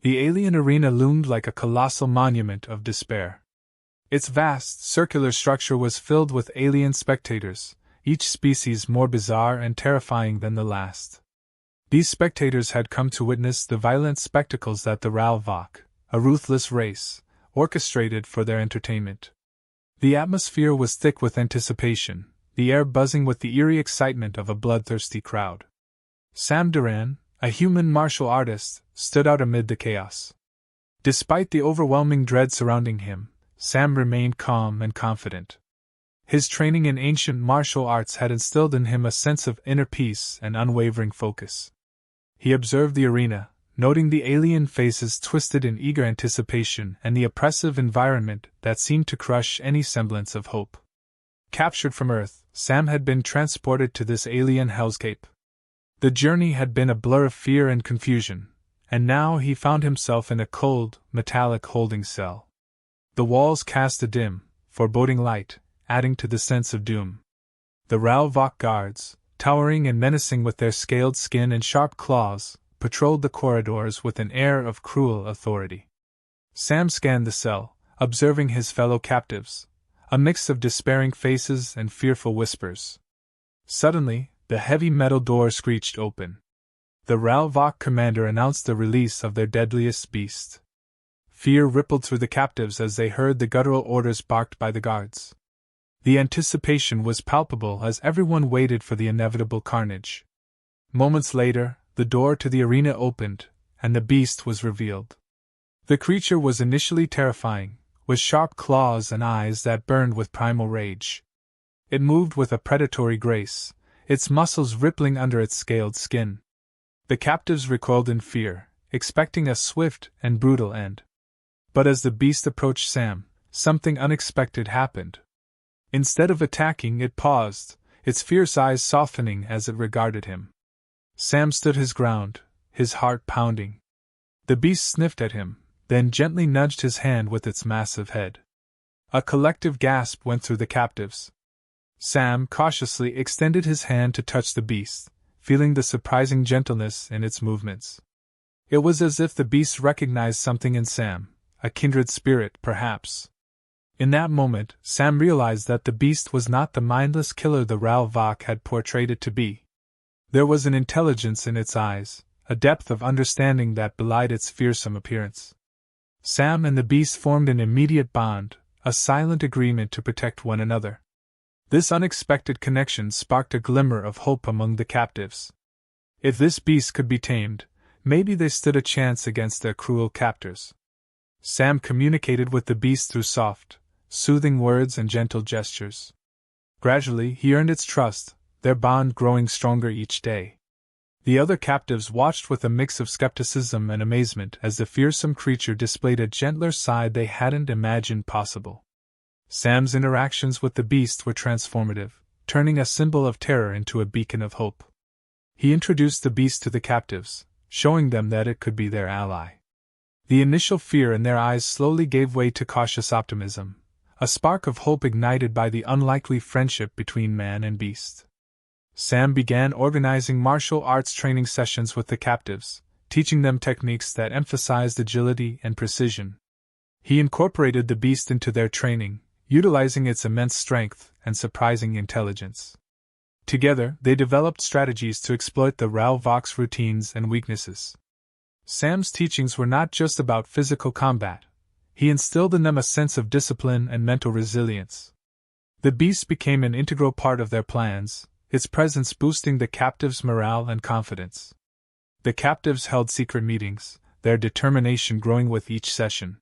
The alien arena loomed like a colossal monument of despair. Its vast, circular structure was filled with alien spectators, each species more bizarre and terrifying than the last. These spectators had come to witness the violent spectacles that the Ralvok, a ruthless race, orchestrated for their entertainment. The atmosphere was thick with anticipation, the air buzzing with the eerie excitement of a bloodthirsty crowd. Sam Duran, a human martial artist, stood out amid the chaos. Despite the overwhelming dread surrounding him, Sam remained calm and confident. His training in ancient martial arts had instilled in him a sense of inner peace and unwavering focus. He observed the arena, noting the alien faces twisted in eager anticipation and the oppressive environment that seemed to crush any semblance of hope. Captured from Earth, Sam had been transported to this alien hellscape. The journey had been a blur of fear and confusion, and now he found himself in a cold, metallic holding cell. The walls cast a dim, foreboding light, adding to the sense of doom. The Ralvok guards, towering and menacing with their scaled skin and sharp claws, patrolled the corridors with an air of cruel authority. Sam scanned the cell, observing his fellow captives, a mix of despairing faces and fearful whispers. Suddenly, the heavy metal door screeched open. The Ralvok commander announced the release of their deadliest beast. Fear rippled through the captives as they heard the guttural orders barked by the guards. The anticipation was palpable as everyone waited for the inevitable carnage. Moments later, the door to the arena opened, and the beast was revealed. The creature was initially terrifying, with sharp claws and eyes that burned with primal rage. It moved with a predatory grace, its muscles rippling under its scaled skin. The captives recoiled in fear, expecting a swift and brutal end. But as the beast approached Sam, something unexpected happened. Instead of attacking, it paused, its fierce eyes softening as it regarded him. Sam stood his ground, his heart pounding. The beast sniffed at him, then gently nudged his hand with its massive head. A collective gasp went through the captives. Sam cautiously extended his hand to touch the beast, feeling the surprising gentleness in its movements. It was as if the beast recognized something in Sam, a kindred spirit, perhaps. In that moment, Sam realized that the beast was not the mindless killer the Ralvok had portrayed it to be. There was an intelligence in its eyes, a depth of understanding that belied its fearsome appearance. Sam and the beast formed an immediate bond, a silent agreement to protect one another. This unexpected connection sparked a glimmer of hope among the captives. If this beast could be tamed, maybe they stood a chance against their cruel captors. Sam communicated with the beast through soft, soothing words and gentle gestures. Gradually, he earned its trust, their bond growing stronger each day. The other captives watched with a mix of skepticism and amazement as the fearsome creature displayed a gentler side they hadn't imagined possible. Sam's interactions with the beast were transformative, turning a symbol of terror into a beacon of hope. He introduced the beast to the captives, showing them that it could be their ally. The initial fear in their eyes slowly gave way to cautious optimism, a spark of hope ignited by the unlikely friendship between man and beast. Sam began organizing martial arts training sessions with the captives, teaching them techniques that emphasized agility and precision. He incorporated the beast into their training, utilizing its immense strength and surprising intelligence. Together, they developed strategies to exploit the Ralvok's routines and weaknesses. Sam's teachings were not just about physical combat. He instilled in them a sense of discipline and mental resilience. The beast became an integral part of their plans, its presence boosting the captives' morale and confidence. The captives held secret meetings, their determination growing with each session.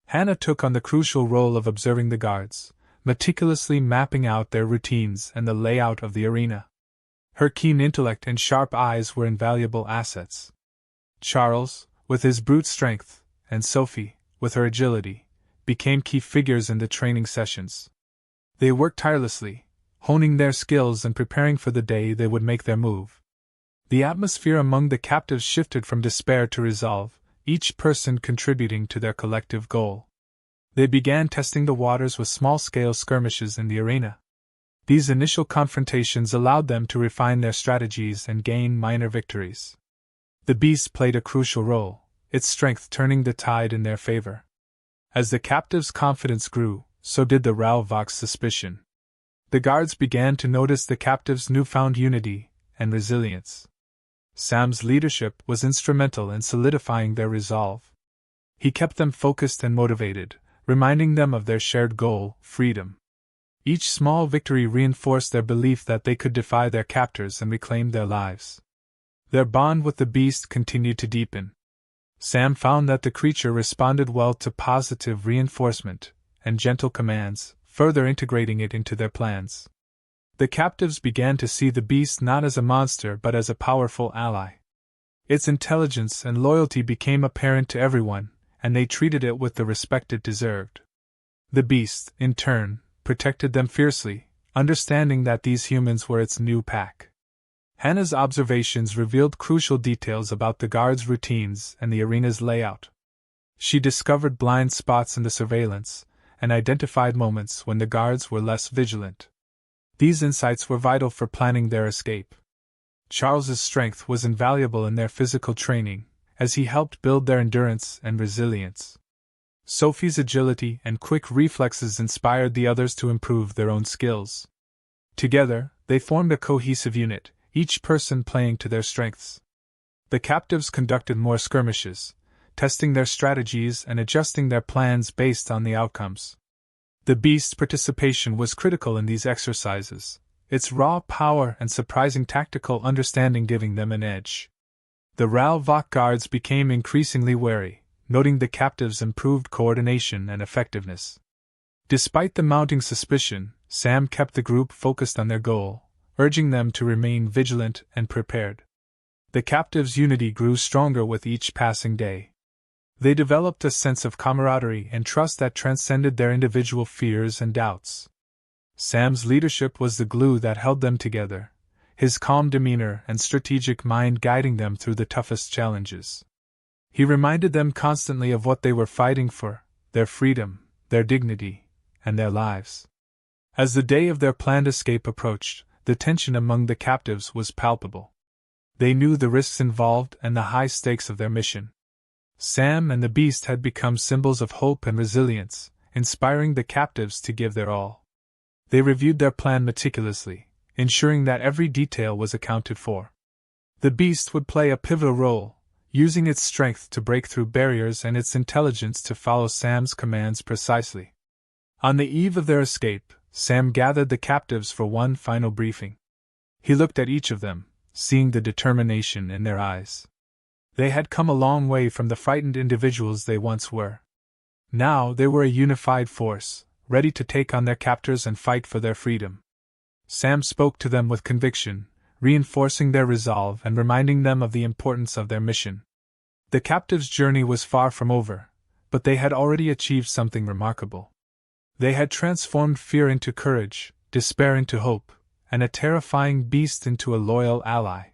Hannah took on the crucial role of observing the guards, meticulously mapping out their routines and the layout of the arena. Her keen intellect and sharp eyes were invaluable assets. Charles, with his brute strength, and Sophie, with her agility, became key figures in the training sessions. They worked tirelessly, honing their skills and preparing for the day they would make their move. The atmosphere among the captives shifted from despair to resolve, each person contributing to their collective goal. They began testing the waters with small-scale skirmishes in the arena. These initial confrontations allowed them to refine their strategies and gain minor victories. The beast played a crucial role, its strength turning the tide in their favor. As the captives' confidence grew, so did the Ralvok's suspicion. The guards began to notice the captives' newfound unity and resilience. Sam's leadership was instrumental in solidifying their resolve. He kept them focused and motivated, reminding them of their shared goal, freedom. Each small victory reinforced their belief that they could defy their captors and reclaim their lives. Their bond with the beast continued to deepen. Sam found that the creature responded well to positive reinforcement and gentle commands, further integrating it into their plans. The captives began to see the beast not as a monster but as a powerful ally. Its intelligence and loyalty became apparent to everyone, and they treated it with the respect it deserved. The beast, in turn, protected them fiercely, understanding that these humans were its new pack. Hannah's observations revealed crucial details about the guards' routines and the arena's layout. She discovered blind spots in the surveillance, and identified moments when the guards were less vigilant. These insights were vital for planning their escape. Charles's strength was invaluable in their physical training, as he helped build their endurance and resilience. Sophie's agility and quick reflexes inspired the others to improve their own skills. Together, they formed a cohesive unit, each person playing to their strengths. The captives conducted more skirmishes, testing their strategies and adjusting their plans based on the outcomes. The beast's participation was critical in these exercises, its raw power and surprising tactical understanding giving them an edge. The Ralvok guards became increasingly wary, noting the captives' improved coordination and effectiveness. Despite the mounting suspicion, Sam kept the group focused on their goal, urging them to remain vigilant and prepared. The captives' unity grew stronger with each passing day. They developed a sense of camaraderie and trust that transcended their individual fears and doubts. Sam's leadership was the glue that held them together, his calm demeanor and strategic mind guiding them through the toughest challenges. He reminded them constantly of what they were fighting for: their freedom, their dignity, and their lives. As the day of their planned escape approached, the tension among the captives was palpable. They knew the risks involved and the high stakes of their mission. Sam and the beast had become symbols of hope and resilience, inspiring the captives to give their all. They reviewed their plan meticulously, ensuring that every detail was accounted for. The beast would play a pivotal role, using its strength to break through barriers and its intelligence to follow Sam's commands precisely. On the eve of their escape, Sam gathered the captives for one final briefing. He looked at each of them, seeing the determination in their eyes. They had come a long way from the frightened individuals they once were. Now they were a unified force, ready to take on their captors and fight for their freedom. Sam spoke to them with conviction, reinforcing their resolve and reminding them of the importance of their mission. The captives' journey was far from over, but they had already achieved something remarkable. They had transformed fear into courage, despair into hope, and a terrifying beast into a loyal ally.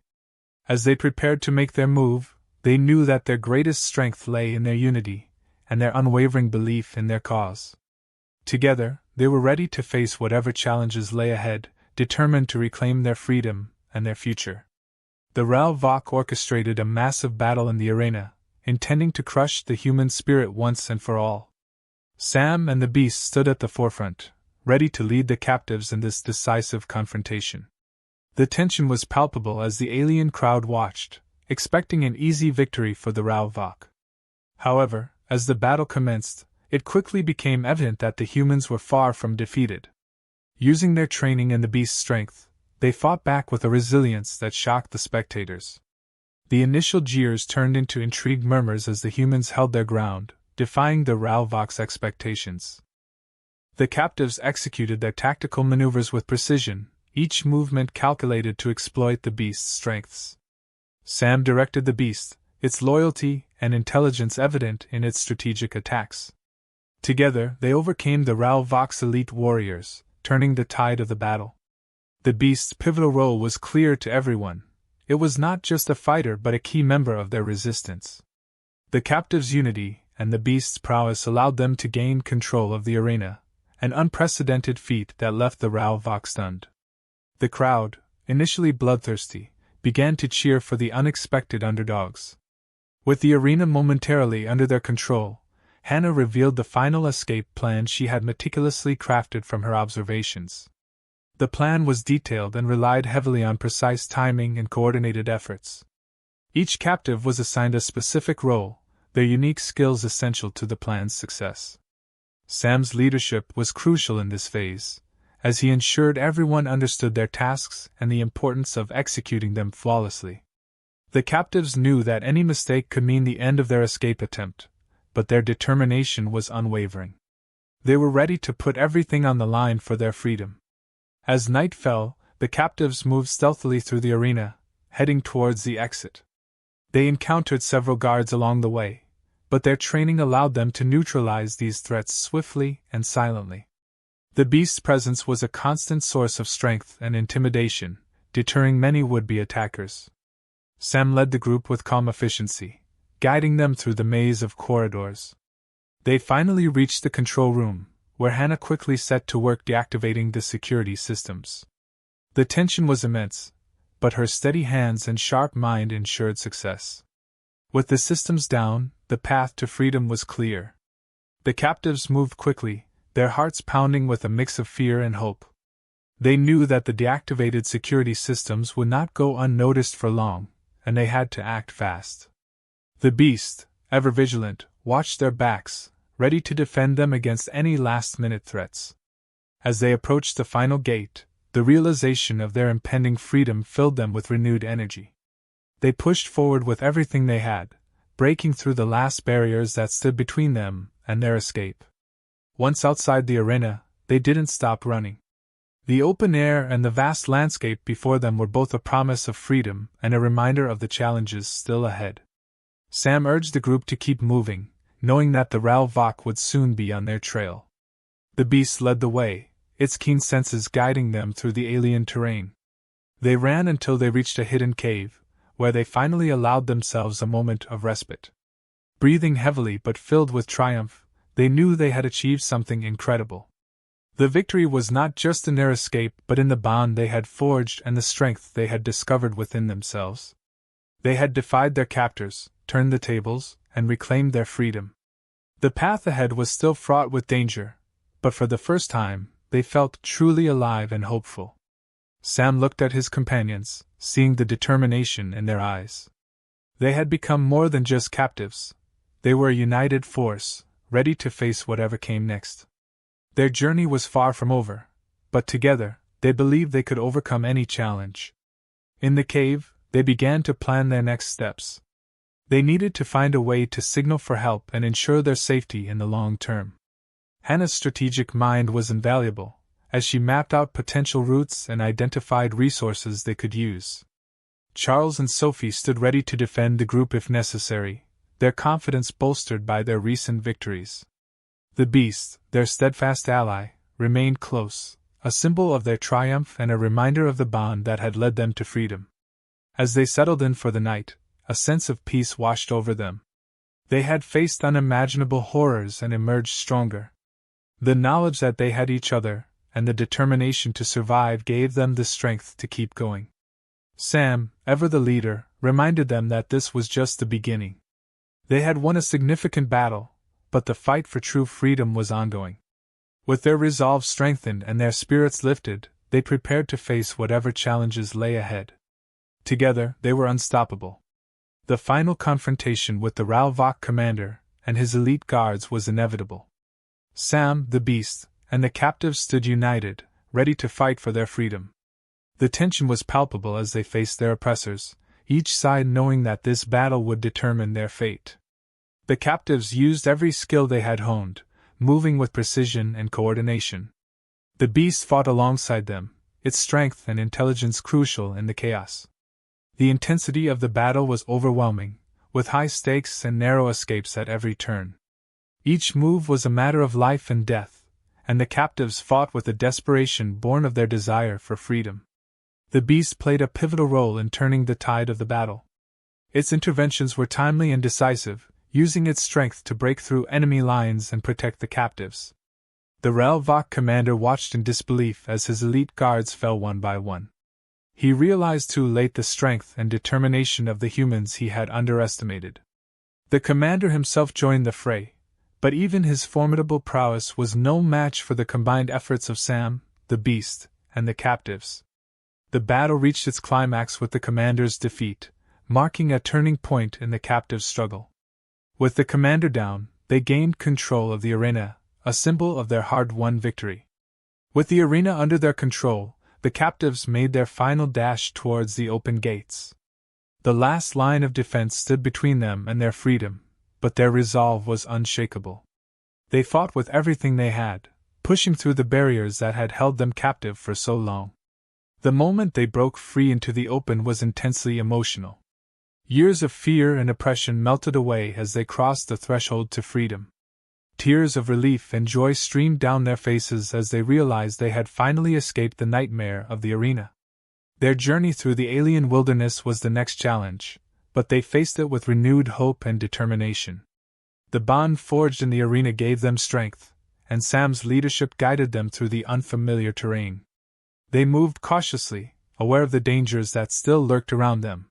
As they prepared to make their move, they knew that their greatest strength lay in their unity, and their unwavering belief in their cause. Together, they were ready to face whatever challenges lay ahead, determined to reclaim their freedom and their future. The Ralvok orchestrated a massive battle in the arena, intending to crush the human spirit once and for all. Sam and the beast stood at the forefront, ready to lead the captives in this decisive confrontation. The tension was palpable as the alien crowd watched, expecting an easy victory for the Ralvok. However, as the battle commenced, it quickly became evident that the humans were far from defeated. Using their training and the beast's strength, they fought back with a resilience that shocked the spectators. The initial jeers turned into intrigued murmurs as the humans held their ground, defying the Ralvok's expectations. The captives executed their tactical maneuvers with precision, each movement calculated to exploit the beast's strengths. Sam directed the beast, its loyalty and intelligence evident in its strategic attacks. Together, they overcame the Ralvok's elite warriors, turning the tide of the battle. The beast's pivotal role was clear to everyone. It was not just a fighter but a key member of their resistance. The captives' unity and the beast's prowess allowed them to gain control of the arena, an unprecedented feat that left the Ralvok stunned. The crowd, initially bloodthirsty, began to cheer for the unexpected underdogs. With the arena momentarily under their control, Hannah revealed the final escape plan she had meticulously crafted from her observations. The plan was detailed and relied heavily on precise timing and coordinated efforts. Each captive was assigned a specific role, their unique skills essential to the plan's success. Sam's leadership was crucial in this phase, as he ensured everyone understood their tasks and the importance of executing them flawlessly. The captives knew that any mistake could mean the end of their escape attempt, but their determination was unwavering. They were ready to put everything on the line for their freedom. As night fell, the captives moved stealthily through the arena, heading towards the exit. They encountered several guards along the way, but their training allowed them to neutralize these threats swiftly and silently. The beast's presence was a constant source of strength and intimidation, deterring many would-be attackers. Sam led the group with calm efficiency, guiding them through the maze of corridors. They finally reached the control room, where Hannah quickly set to work deactivating the security systems. The tension was immense, but her steady hands and sharp mind ensured success. With the systems down, the path to freedom was clear. The captives moved quickly, their hearts pounding with a mix of fear and hope. They knew that the deactivated security systems would not go unnoticed for long, and they had to act fast. The beast, ever vigilant, watched their backs, ready to defend them against any last-minute threats. As they approached the final gate, the realization of their impending freedom filled them with renewed energy. They pushed forward with everything they had, breaking through the last barriers that stood between them and their escape. Once outside the arena, they didn't stop running. The open air and the vast landscape before them were both a promise of freedom and a reminder of the challenges still ahead. Sam urged the group to keep moving, knowing that the Ralvok would soon be on their trail. The beast led the way, its keen senses guiding them through the alien terrain. They ran until they reached a hidden cave, where they finally allowed themselves a moment of respite. Breathing heavily but filled with triumph, they knew they had achieved something incredible. The victory was not just in their escape but in the bond they had forged and the strength they had discovered within themselves. They had defied their captors, turned the tables, and reclaimed their freedom. The path ahead was still fraught with danger, but for the first time, they felt truly alive and hopeful. Sam looked at his companions, seeing the determination in their eyes. They had become more than just captives. They were a united force, ready to face whatever came next. Their journey was far from over, but together, they believed they could overcome any challenge. In the cave, they began to plan their next steps. They needed to find a way to signal for help and ensure their safety in the long term. Hannah's strategic mind was invaluable, as she mapped out potential routes and identified resources they could use. Charles and Sophie stood ready to defend the group if necessary, their confidence bolstered by their recent victories. The beast, their steadfast ally, remained close, a symbol of their triumph and a reminder of the bond that had led them to freedom. As they settled in for the night, a sense of peace washed over them. They had faced unimaginable horrors and emerged stronger. The knowledge that they had each other, and the determination to survive gave them the strength to keep going. Sam, ever the leader, reminded them that this was just the beginning. They had won a significant battle, but the fight for true freedom was ongoing. With their resolve strengthened and their spirits lifted, they prepared to face whatever challenges lay ahead. Together, they were unstoppable. The final confrontation with the Ralvok commander and his elite guards was inevitable. Sam, the beast, and the captives stood united, ready to fight for their freedom. The tension was palpable as they faced their oppressors, each side knowing that this battle would determine their fate. The captives used every skill they had honed, moving with precision and coordination. The beast fought alongside them, its strength and intelligence crucial in the chaos. The intensity of the battle was overwhelming, with high stakes and narrow escapes at every turn. Each move was a matter of life and death, and the captives fought with a desperation born of their desire for freedom. The beast played a pivotal role in turning the tide of the battle. Its interventions were timely and decisive, using its strength to break through enemy lines and protect the captives. The Ralvok commander watched in disbelief as his elite guards fell one by one. He realized too late the strength and determination of the humans he had underestimated. The commander himself joined the fray, but even his formidable prowess was no match for the combined efforts of Sam, the Beast, and the captives. The battle reached its climax with the commander's defeat, marking a turning point in the captives' struggle. With the commander down, they gained control of the arena, a symbol of their hard-won victory. With the arena under their control, the captives made their final dash towards the open gates. The last line of defense stood between them and their freedom, but their resolve was unshakable. They fought with everything they had, pushing through the barriers that had held them captive for so long. The moment they broke free into the open was intensely emotional. Years of fear and oppression melted away as they crossed the threshold to freedom. Tears of relief and joy streamed down their faces as they realized they had finally escaped the nightmare of the arena. Their journey through the alien wilderness was the next challenge, but they faced it with renewed hope and determination. The bond forged in the arena gave them strength, and Sam's leadership guided them through the unfamiliar terrain. They moved cautiously, aware of the dangers that still lurked around them.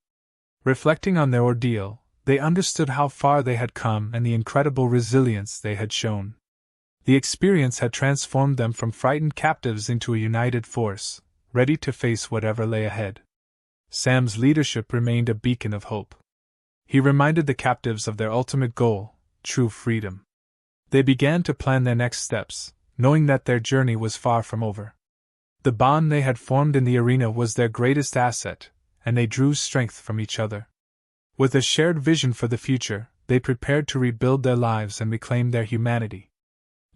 Reflecting on their ordeal, they understood how far they had come and the incredible resilience they had shown. The experience had transformed them from frightened captives into a united force, ready to face whatever lay ahead. Sam's leadership remained a beacon of hope. He reminded the captives of their ultimate goal, true freedom. They began to plan their next steps, knowing that their journey was far from over. The bond they had formed in the arena was their greatest asset, and they drew strength from each other. With a shared vision for the future, they prepared to rebuild their lives and reclaim their humanity.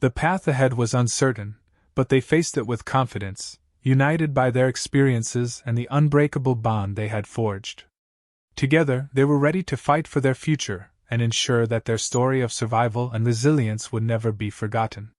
The path ahead was uncertain, but they faced it with confidence, united by their experiences and the unbreakable bond they had forged. Together, they were ready to fight for their future and ensure that their story of survival and resilience would never be forgotten.